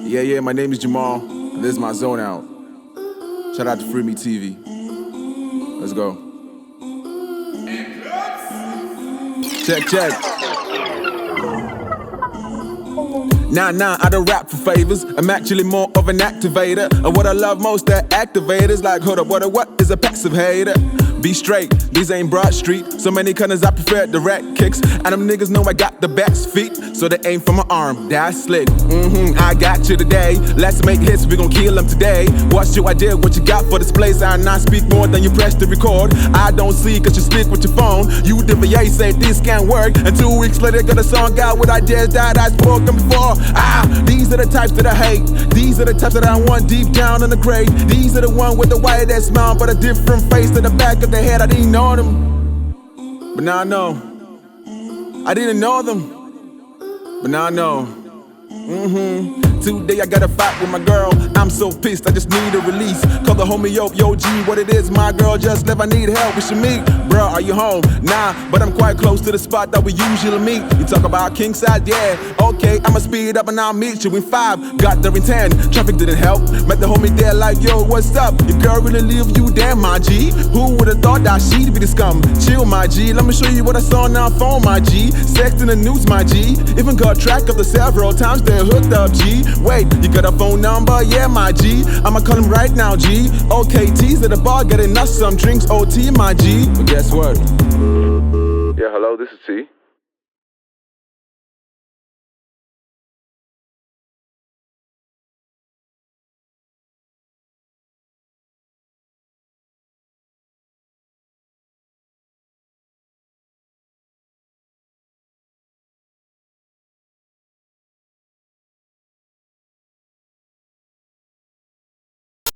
Yeah, my name is Jamal, and this is my ZoneOut. Shout out to Freeme TV. Let's go. Check. Nah, I don't rap for favors. I'm actually more of an activator. And what I love most, they're activators. Like, hold up, what is a passive hater? Be straight, these ain't Broad Street. So many cunners, I prefer direct kicks. And them niggas know I got the best feet, so they aim for my arm, that's slick. I got you today. Let's make hits, we gon' kill them today. What's your idea, what you got for this place? I not speak more than you press to record. I don't see cause you speak with your phone. You deviate, say this can't work. And 2 weeks later, got a song out with ideas that I spoken before. These are the types that I hate. These are the types that I want deep down in the grave. These are the one with the white ass smile, but a different face to the back of the head. I didn't know them, but now I know. I didn't know them, but now I know. Today I got a fight with my girl. I'm so pissed, I just need a release. Call the homie yo G, what it is, my girl just left, I need help, we should meet. Bro, are you home? Nah, but I'm quite close to the spot that we usually meet. You talk about king side, yeah, okay, I'ma speed up and I'll meet you in 5. Got there in 10, traffic didn't help. Met the homie there like, yo, what's up? Your girl really leave you there, my G. Who would've thought that she'd be the scum? Chill, my G, let me show you what I saw on our phone, my G. Sex in the news, my G. Even got track of the several times they're hooked up, G. Wait, you got a phone number? Yeah, my G. I'ma call him right now, G. Okay, T's at the bar, getting us some drinks, OT, my G. But guess what? Yeah, hello, this is T.